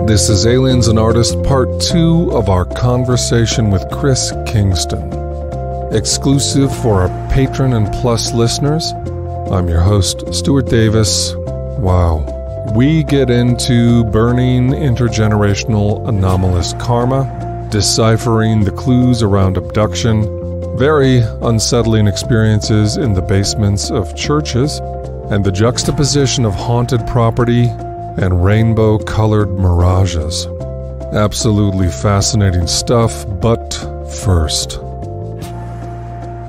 This is Aliens and Artists Part 2 of our conversation with Chris Kingston. Exclusive for our Patron and Plus listeners, I'm your host, Stuart Davis. Wow. We get into burning intergenerational anomalous karma, deciphering the clues around abduction, very unsettling experiences in the basements of churches, and the juxtaposition of haunted property and rainbow-colored mirages. Absolutely fascinating stuff, but first.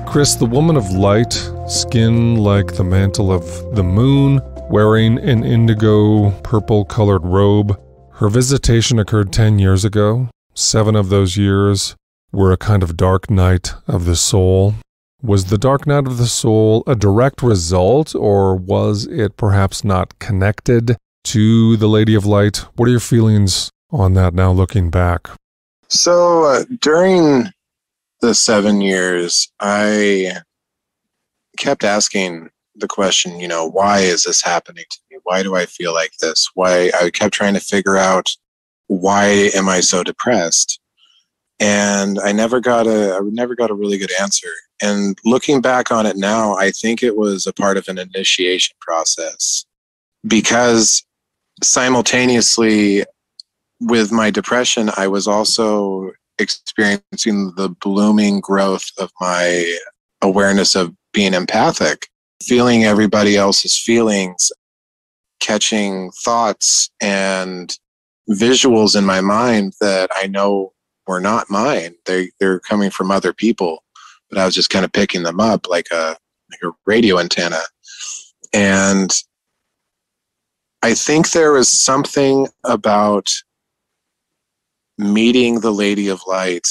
Chris, the woman of light, skin like the mantle of the moon, wearing an indigo purple-colored robe. Her visitation occurred 10 years ago. 7 of those years were a kind of dark night of the soul. Was the dark night of the soul a direct result, or was it perhaps not connected to the Lady of Light? What are your feelings on that now looking back? So during the 7 years, I kept asking the question, why is this happening to me? Why do I feel like this? Why? I kept trying to figure out, why am I so depressed? And I never got a really good answer. And looking back on it now, I think it was a part of an initiation process, because simultaneously with my depression, I was also experiencing the blooming growth of my awareness of being empathic, feeling everybody else's feelings, catching thoughts and visuals in my mind that I know were not mine. They're coming from other people, but I was just kind of picking them up like a radio antenna. And I think there was something about meeting the Lady of Light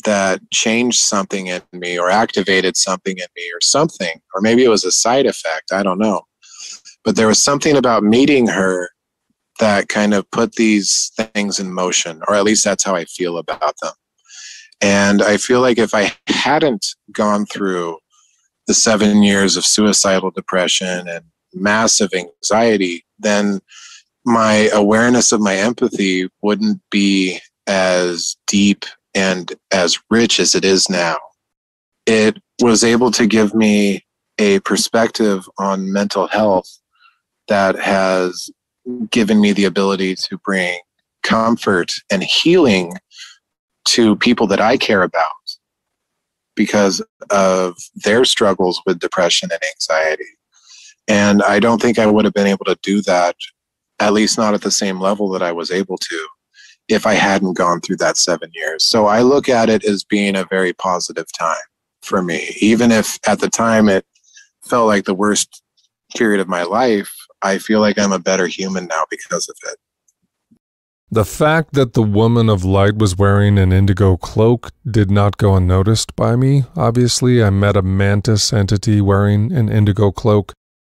that changed something in me, or activated something in me, or something, or maybe it was a side effect, I don't know. But there was something about meeting her that kind of put these things in motion, or at least that's how I feel about them. And I feel like if I hadn't gone through the 7 years of suicidal depression and massive anxiety, then my awareness of my empathy wouldn't be as deep and as rich as it is now. It was able to give me a perspective on mental health that has given me the ability to bring comfort and healing to people that I care about because of their struggles with depression and anxiety. And I don't think I would have been able to do that, at least not at the same level that I was able to, if I hadn't gone through that 7 years. So I look at it as being a very positive time for me. Even if at the time it felt like the worst period of my life, I feel like I'm a better human now because of it. The fact that the woman of light was wearing an indigo cloak did not go unnoticed by me. Obviously, I met a mantis entity wearing an indigo cloak.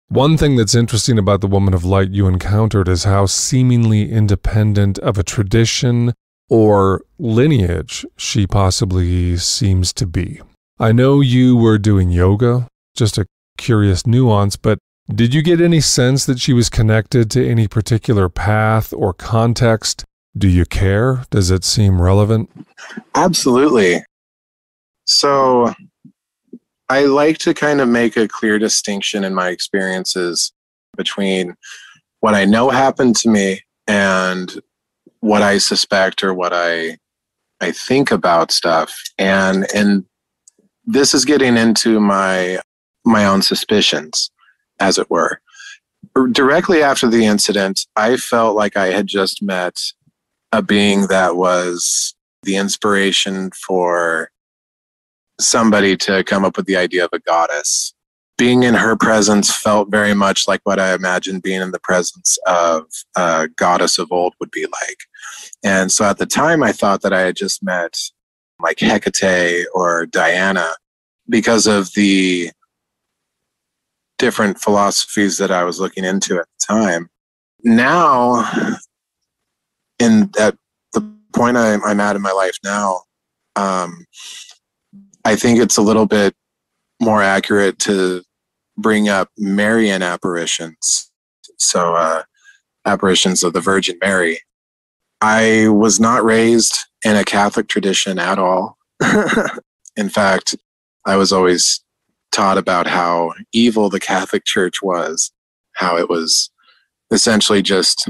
One thing that's interesting about the woman of light you encountered is how seemingly independent of a tradition or lineage she possibly seems to be. I know you were doing yoga, just a curious nuance, but did you get any sense that she was connected to any particular path or context? Do you care? Does it seem relevant? Absolutely. So I like to kind of make a clear distinction in my experiences between what I know happened to me and what I suspect or what I think about stuff. And this is getting into my own suspicions, as it were. Directly after the incident, I felt like I had just met a being that was the inspiration for somebody to come up with the idea of a goddess. Being in her presence felt very much like what I imagined being in the presence of a goddess of old would be like. And so at the time, I thought that I had just met like Hecate or Diana because of the different philosophies that I was looking into at the time. Now, at the point I'm at in my life now, I think it's a little bit more accurate to bring up Marian apparitions. So apparitions of the Virgin Mary. I was not raised in a Catholic tradition at all. In fact, I was always taught about how evil the Catholic Church was, how it was essentially just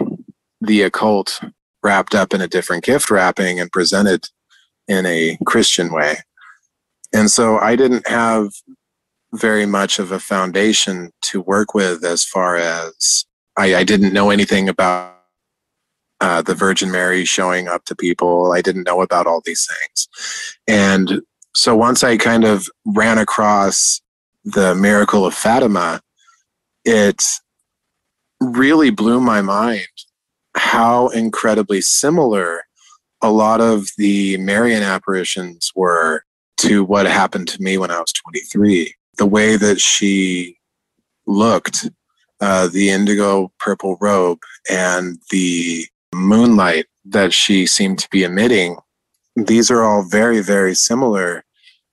the occult wrapped up in a different gift wrapping and presented in a Christian way. And so I didn't have very much of a foundation to work with as far as I didn't know anything about the Virgin Mary showing up to people. I didn't know about all these things. And so once I kind of ran across the miracle of Fatima, it really blew my mind how incredibly similar a lot of the Marian apparitions were to what happened to me when I was 23. The way that she looked, the indigo purple robe, and the moonlight that she seemed to be emitting, these are all very, very similar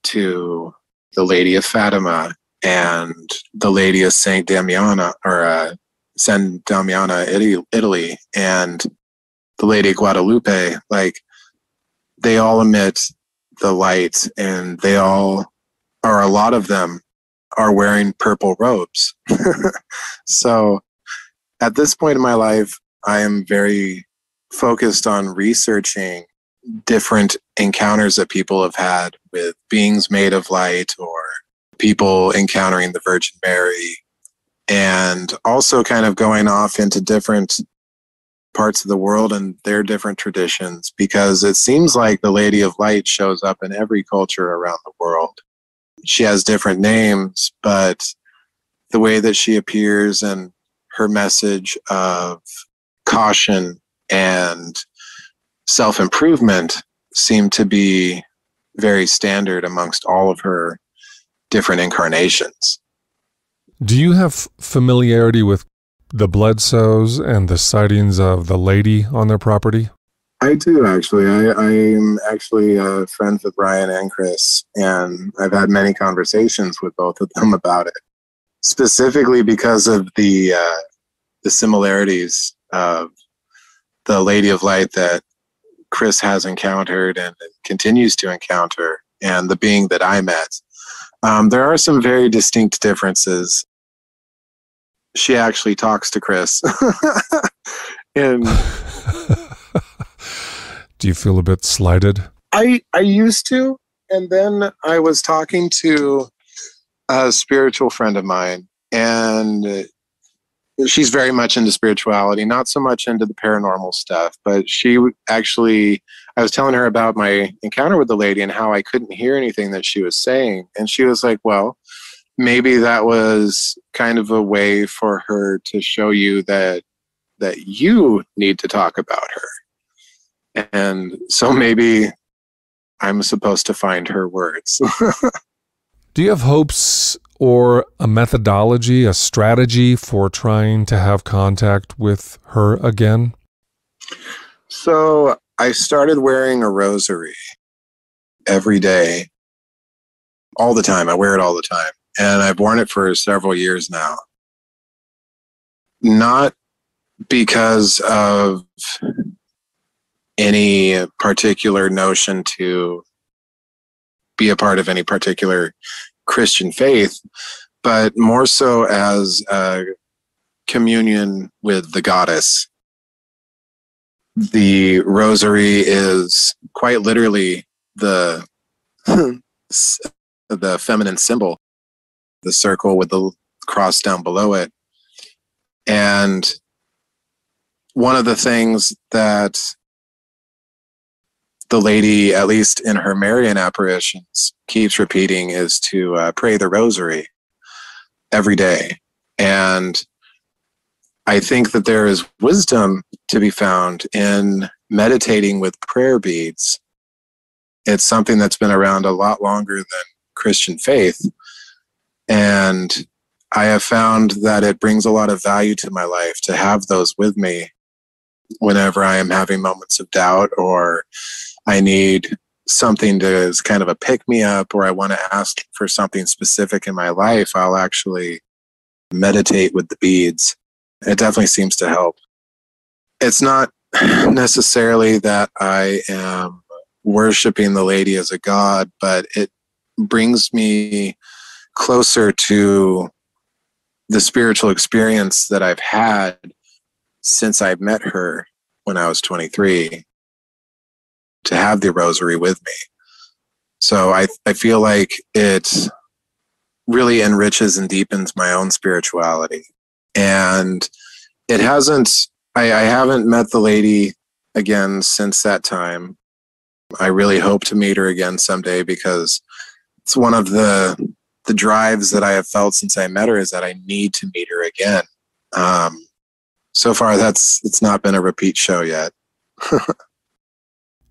to the Lady of Fatima and the Lady of Saint Damiana, or San Damiana, Italy, and the Lady of Guadalupe. Like, they all emit the light, and they all, or a lot of them, are wearing purple robes. So at this point in my life, I am very focused on researching different encounters that people have had with beings made of light, or people encountering the Virgin Mary, and also kind of going off into different parts of the world and their different traditions, because it seems like the Lady of Light shows up in every culture around the world. She has different names, but the way that she appears and her message of caution and self-improvement seem to be very standard amongst all of her different incarnations. Do you have familiarity with the Bledsoes and the sightings of the lady on their property? I do, actually. I'm actually friends with Ryan and Chris, and I've had many conversations with both of them about it, specifically because of the similarities of the Lady of Light that Chris has encountered and continues to encounter, and the being that I met. There are some very distinct differences. She actually talks to Chris. And do you feel a bit slighted? I used to, and then I was talking to a spiritual friend of mine, and she's very much into spirituality, not so much into the paranormal stuff, but she actually, I was telling her about my encounter with the lady and how I couldn't hear anything that she was saying. And she was like, well, maybe that was kind of a way for her to show you that you need to talk about her. And so maybe I'm supposed to find her words. Do you have hopes or a methodology, a strategy for trying to have contact with her again? So I started wearing a rosary every day, all the time. I wear it all the time. And I've worn it for several years now. Not because of any particular notion to be a part of any particular Christian faith, but more so as a communion with the goddess. The rosary is quite literally the feminine symbol, the circle with the cross down below it. And one of the things that the lady, at least in her Marian apparitions, keeps repeating is to pray the rosary every day. And I think that there is wisdom to be found in meditating with prayer beads. It's something that's been around a lot longer than Christian faith. And I have found that it brings a lot of value to my life to have those with me whenever I am having moments of doubt, or I need something to as kind of a pick me up, or I want to ask for something specific in my life. I'll actually meditate with the beads. It definitely seems to help. It's not necessarily that I am worshiping the lady as a god, but it brings me closer to the spiritual experience that I've had since I met her when I was 23, to have the rosary with me. So I feel like it really enriches and deepens my own spirituality. And it hasn't, I haven't met the lady again since that time. I really hope to meet her again someday, because it's one of the drives that I have felt since I met her, is that I need to meet her again. So far, it's not been a repeat show yet.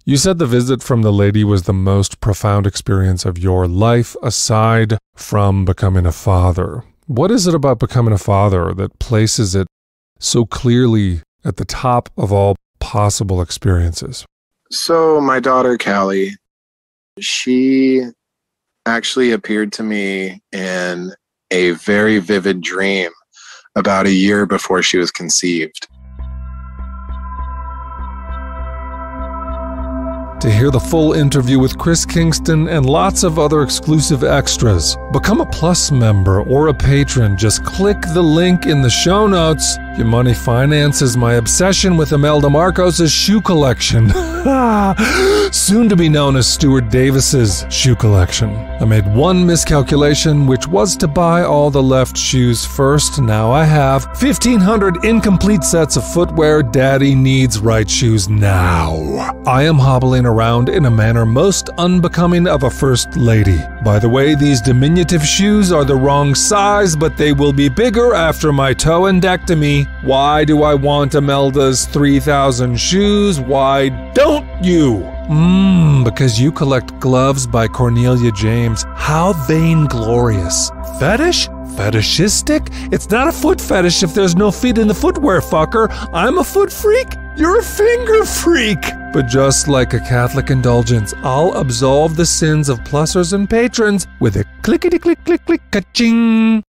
You said the visit from the lady was the most profound experience of your life, aside from becoming a father. What is it about becoming a father that places it so clearly at the top of all possible experiences? So my daughter, Callie, she actually appeared to me in a very vivid dream about a year before she was conceived. To hear the full interview with Chris Kingston and lots of other exclusive extras, become a Plus member or a patron. Just click the link in the show notes. Your money finances my obsession with Imelda Marcos' shoe collection. Soon to be known as Stuart Davis's shoe collection. I made one miscalculation, which was to buy all the left shoes first. Now I have 1,500 incomplete sets of footwear. Daddy needs right shoes now. I am hobbling around in a manner most unbecoming of a first lady. By the way, these diminutive shoes are the wrong size, but they will be bigger after my toe-endectomy. Why do I want Imelda's 3,000 shoes? Why don't you? Because you collect gloves by Cornelia James. How vainglorious. Fetish? Fetishistic? It's not a foot fetish if there's no feet in the footwear, fucker. I'm a foot freak. You're a finger freak. But just like a Catholic indulgence, I'll absolve the sins of plussers and patrons with a clickety-click-click-click-ka-ching.